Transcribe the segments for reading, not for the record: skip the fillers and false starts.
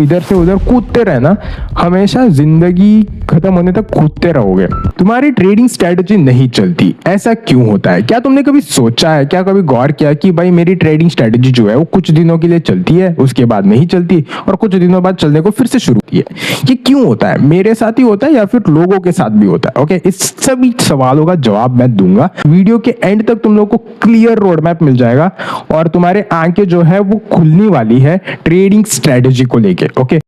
इधर से उधर कूदते रहना, हमेशा जिंदगी खत्म होने तक कूदते रहोगे, तुम्हारी ट्रेडिंग स्ट्रेटजी नहीं चलती। ऐसा क्यों होता है? क्या तुमने कभी सोचा है, क्या कभी गौर किया कि भाई मेरी ट्रेडिंग स्ट्रेटजी जो है वो कुछ दिनों के लिए चलती है, उसके बाद नहीं चलती, और कुछ दिनों बाद चलने को फिर से शुरू की है? ये क्यों होता है? मेरे साथ ही होता है या फिर लोगों के साथ भी होता है? ओके, इस सभी सवालों का जवाब मैं दूंगा। वीडियो के एंड तक तुम लोगों को क्लियर रोड मैप मिल जाएगा और तुम्हारे आंखें जो है वो खुलने वाली है ट्रेडिंग स्ट्रेटजी को लेके। ओके,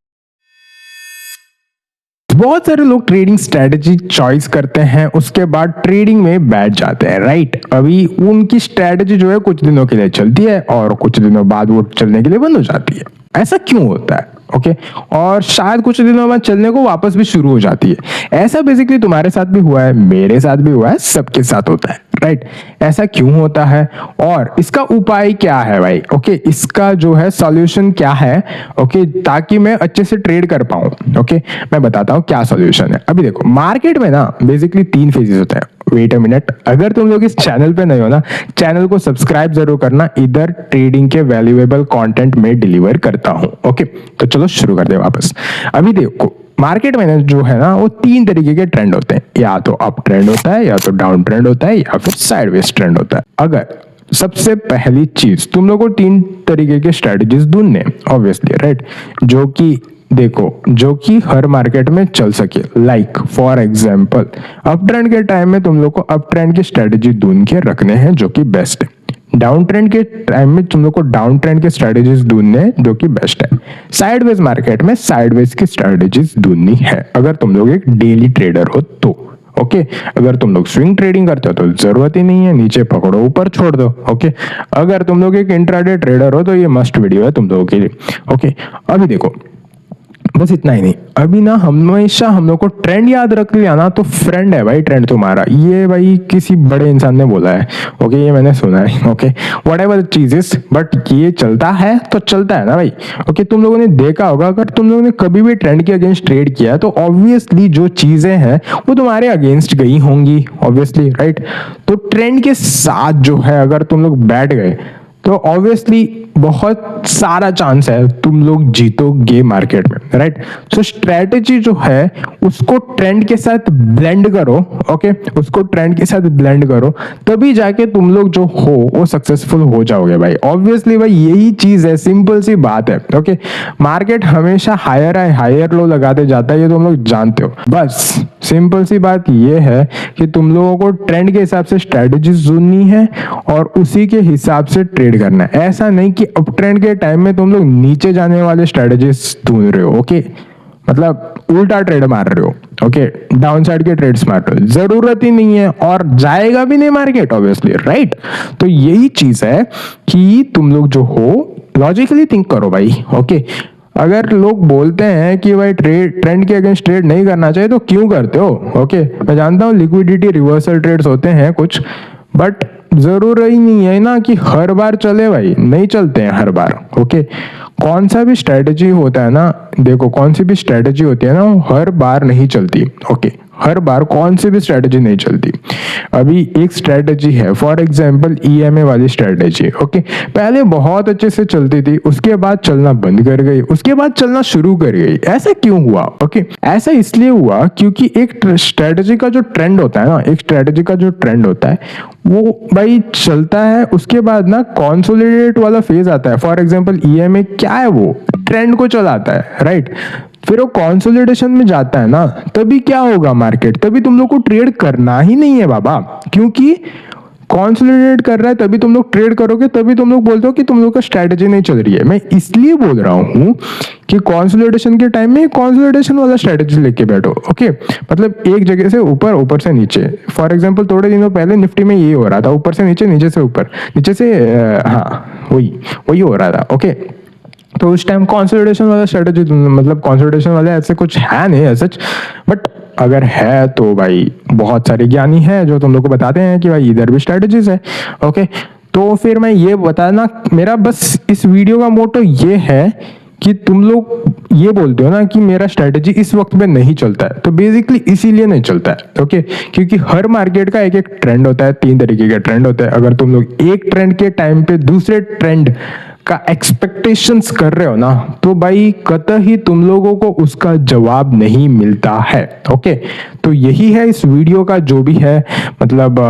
बहुत सारे लोग ट्रेडिंग स्ट्रेटजी चॉइस करते हैं, उसके बाद ट्रेडिंग में बैठ जाते हैं, राइट? अभी उनकी स्ट्रेटजी जो है कुछ दिनों के लिए चलती है और कुछ दिनों बाद वो चलने के लिए बंद हो जाती है। ऐसा क्यों होता है? ओके, और शायद कुछ दिनों बाद चलने को वापस भी शुरू हो जाती है। ऐसा बेसिकली तुम्हारे साथ भी हुआ है, मेरे साथ भी हुआ है, सबके साथ होता है, राइट? ऐसा क्यों होता है और इसका उपाय क्या है भाई? ओके, इसका जो है सॉल्यूशन क्या है? ओके, ताकि मैं अच्छे से ट्रेड कर पाऊं। ओके, मैं बताता हूं क्या सॉल्यूशन है। अभी देखो, मार्केट में ना बेसिकली 3 फेजेस होते हैं। वेट अ मिनट, अगर तुम लोग इस चैनल पे नहीं हो ना, चैनल को सब्सक्राइब जरूर करना, इधर ट्रेडिंग के वैल्यूएबल कंटेंट में डिलीवर करता हूं। ओके, तो चलो शुरू करते हैं वापस। अभी देखो, मार्केट में जो है ना वो 3 तरीके के ट्रेंड होते हैं, या तो अप ट्रेंड होता है, या तो डाउन ट्रेंड होता है, या फिर साइडवेज ट्रेंड होता है। अगर सबसे पहली चीज तुम लोग को 3 तरीके के स्ट्रेटजीज ढूंढने, ऑब्वियसली, राइट, जो कि देखो, जो कि हर मार्केट में चल सके। Like for example, up trend के टाइम में तुम लोग को अप ट्रेंड की स्ट्रेटजी ढूंढ के रखने हैं जो कि बेस्ट है। डाउन ट्रेंड के टाइम में तुम लोग को डाउन ट्रेंड के स्ट्रेटजीज ढूंढने हैं जो कि बेस्ट है। साइडवेज मार्केट में साइडवेज की स्ट्रेटजीज ढूंढनी है अगर तुम लोग एक डेली ट्रेडर हो तो। ओके, अगर तुम लोग स्विंग ट्रेडिंग करते हो तो जरूरत ही नहीं है, नीचे पकड़ो ऊपर छोड़ दो। ओके, अगर तुम लोग एक इंट्राडे ट्रेडर हो तो ये मस्ट वीडियो है तुम लोगों के लिए। ओके, अभी देखो, बस इतना ही नहीं, अभी ना हमेशा हम लोग को ट्रेंड याद रख लिया ना तो फ्रेंड है भाई ट्रेंड तुम्हारा। ये भाई किसी बड़े इंसान ने बोला है। ओके, ये मैंने सुना है। ओके, व्हाटएवर द चीजेस, बट ये चलता है तो चलता है ना भाई। ओके, तुम लोगों ने देखा होगा, अगर तुम लोगों ने कभी भी ट्रेंड के अगेंस्ट ट्रेड किया तो ऑब्वियसली जो चीजें हैं वो तुम्हारे अगेंस्ट गई होंगी, ऑब्वियसली, राइट? तो ट्रेंड के साथ जो है अगर तुम लोग बैठ गए तो ऑब्वियसली बहुत सारा चांस है तुम लोग जीतोगे मार्केट में, राइट? सो स्ट्रेटजी जो है उसको ट्रेंड के साथ ब्लेंड करो। ओके, उसको ट्रेंड के साथ ब्लेंड करो, तभी जाके तुम लोग जो हो वो सक्सेसफुल हो जाओगे भाई। ऑब्वियसली भाई यही चीज है, सिंपल सी बात है। ओके, मार्केट हमेशा हायर लो लगाते जाता है, ये तुम लोग जानते हो। बस सिंपल सी बात ये है कि तुम लोगों को ट्रेंड के हिसाब से स्ट्रेटजीज चुननी है और उसी के हिसाब से ट्रेड करना है। ऐसा नहीं कि अप ट्रेंड के टाइम में तुम लोग नीचे जाने वाले स्ट्रेटजीज ढूंढ रहे हो। ओके, मतलब उल्टा ट्रेड मार रहे हो। ओके, डाउन साइड के ट्रेड्स मार रहे हो, जरूरत ही नहीं है और जाएगा भी नहीं मार्केट, ऑब्वियसली, राइट? तो यही चीज है कि तुम लोग जो हो लॉजिकली थिंक करो भाई। ओके, अगर लोग बोलते हैं कि भाई ट्रेंड के अगेंस्ट ट्रेड नहीं करना चाहिए तो क्यों करते हो? ओके, मैं जानता हूँ लिक्विडिटी रिवर्सल ट्रेड्स होते हैं कुछ, बट जरूर ही नहीं है ना कि हर बार चले भाई, नहीं चलते हैं हर बार। ओके, कौन सा भी स्ट्रेटजी होता है ना, देखो कौन सी भी स्ट्रेटजी होती है ना वो हर बार नहीं चलती। ओके, हर बार कौन सी भी स्ट्रेटजी नहीं चलती। अभी एक स्ट्रेटजी है फॉर एग्जांपल ईएमए वाली स्ट्रेटजी। ओके, पहले बहुत अच्छे से चलती थी, उसके बाद चलना बंद कर गई, उसके बाद चलना शुरू कर गई। ऐसा क्यों हुआ? ओके, ऐसा इसलिए हुआ क्योंकि एक स्ट्रेटजी का जो ट्रेंड होता है ना, एक स्ट्रेटजी का जो ट्रेंड होता है वो भाई चलता है, उसके बाद ना कंसोलिडेट वाला फेज आता है। फॉर एग्जांपल ईएमए क्या है, वो ट्रेंड को चलाता है, राइट? फिर वो कंसोलिडेशन में जाता है ना, तभी क्या होगा मार्केट, तभी तुम लोग को ट्रेड करना ही नहीं है बाबा, क्योंकि कंसोलिडेट कर रहा है तभी तुम लोग ट्रेड करोगे, तभी तुम लोग बोलते हो कि तुम लोग का स्ट्रेटजी नहीं चल रही है। मैं इसलिए बोल रहा हूं कि कंसोलिडेशन के टाइम में कंसोलिडेशन वाला स्ट्रेटजी लेके बैठो। ओके, मतलब एक जगह से ऊपर, ऊपर से नीचे। फॉर एग्जांपल थोड़े दिनों पहले निफ्टी में ये हो रहा था, ऊपर से नीचे, नीचे से ऊपर, नीचे से हाँ वही हो रहा था। ओके, तो उस टाइम कंसोलिडेशन वाला स्ट्रेटजी, मतलब कंसोलिडेशन वाले ऐसे कुछ है नहीं ऐसा, बट अगर है तो भाई बहुत सारे ज्ञानी हैं जो तुम लोग को बताते हैं कि भाई इधर भी स्ट्रेटजीज है। ओके, तो फिर मैं ये बताना, मेरा बस इस वीडियो का मोटो ये है कि तुम लोग ये बोलते हो ना कि मेरा स्ट्रेटजी इस वक्त में नहीं चलता है, तो बेसिकली इसीलिए नहीं चलता है। ओके, क्योंकि हर मार्केट का एक एक ट्रेंड होता है, 3 तरीके के ट्रेंड होते हैं। अगर तुम लोग एक ट्रेंड के टाइम पे दूसरे ट्रेंड का एक्सपेक्टेशंस कर रहे हो ना, तो भाई कतई तुम लोगों को उसका जवाब नहीं मिलता है। ओके, तो यही है इस वीडियो का जो भी है, मतलब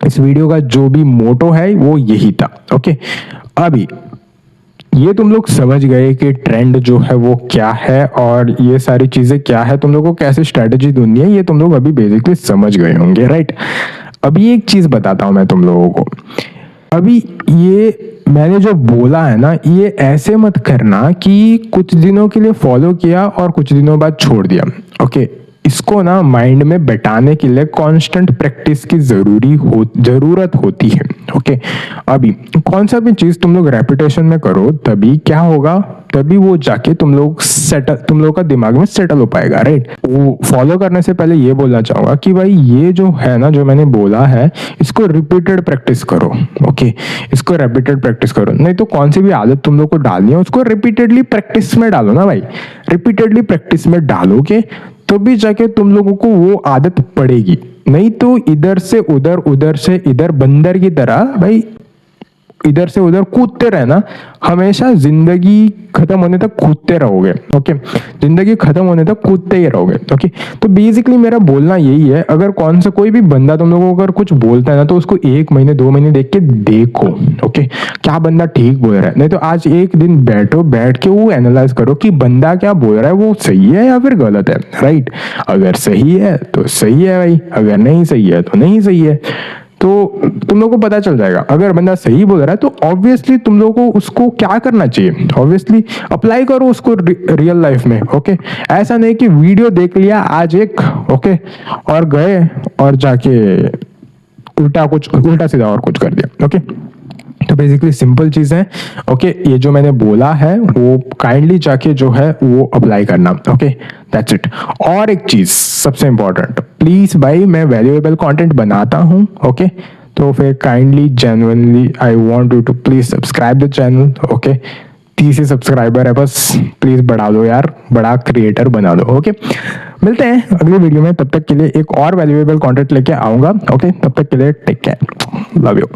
इस वीडियो का जो भी मोटो है वो यही था। ओके, अभी ये तुम लोग समझ गए कि ट्रेंड जो है वो क्या है और ये सारी चीजें क्या है, तुम लोगों को कैसे स्ट्रेटेजी ढूंढनी है, ये तुम लोग अभी बेसिकली समझ गए होंगे, राइट। अभी एक चीज बताता हूं मैं तुम लोगों को। अभी ये मैंने जो बोला है ना, ये ऐसे मत करना कि कुछ दिनों के लिए फॉलो किया और कुछ दिनों बाद छोड़ दिया। ओके, इसको ना माइंड में बैठाने के लिए कांस्टेंट प्रैक्टिस की जरूरत होती है। ओके, अभी कौन सा भी चीज तुम लोग रेपिटेशन में करो तभी क्या होगा, तभी वो जाके तुम लोग का दिमाग में सेटल हो पाएगा, राइट। वो फॉलो करने से पहले ये बोलना चाहूंगा कि भाई ये जो है ना, जो मैंने बोला है, इसको रिपीटेड प्रैक्टिस करो। ओके, इसको रिपीटेड प्रैक्टिस करो, नहीं तो कौन सी भी आदत तुम लोग को डालनी है उसको रिपीटेडली प्रैक्टिस में डालो ना भाई। रिपीटेडली प्रैक्टिस में डालोगे तो भी जाके तुम लोगों को वो आदत पड़ेगी, नहीं तो इधर से उधर से इधर बंदर की तरह भाई इधर से उधर कूदते रहना, हमेशा जिंदगी खत्म होने तक कूदते रहोगे। ओके, जिंदगी खत्म होने तक कूदते ही रहोगे। ओके, तो बेसिकली मेरा बोलना यही है, अगर कौन सा कोई भी बंदा तुम लोगों को अगर कुछ बोलता है ना, तो उसको 1 महीने 2 महीने देख के देखो। ओके, क्या बंदा ठीक बोल रहा है, नहीं तो आज एक दिन बैठ के वो एनालाइज करो कि बंदा क्या बोल रहा है, वो सही है या फिर गलत है, राइट। अगर सही है तो सही है भाई, अगर नहीं सही है तो नहीं सही है। तो तुम लोगों को पता चल जाएगा। अगर बंदा सही बोल रहा है तो ऑब्वियसली तुम लोगों को उसको क्या करना चाहिए, ऑब्वियसली अप्लाई करो उसको रियल लाइफ में। ओके, ऐसा नहीं कि वीडियो देख लिया आज एक, ओके, और गए और जाके उल्टा सीधा और कुछ कर दिया। ओके, तो बेसिकली सिंपल चीज है। ओके, ये जो मैंने बोला है वो काइंडली जाके जो है वो अप्लाई करना। Okay, that's it. और एक चीज सबसे इंपॉर्टेंट, प्लीज भाई मैं वैल्यूएबल कंटेंट बनाता हूं। ओके, तो फिर kindly genuinely I want you to please subscribe the channel. Okay, 30 subscriber है बस, प्लीज बढ़ा दो यार, बड़ा क्रिएटर बना दो। ओके, मिलते हैं अगली वीडियो में, तब तक के लिए एक और वैल्यूएबल कंटेंट लेके आऊंगा। ओके, तब तक के लिए टेक केयर, लव यू।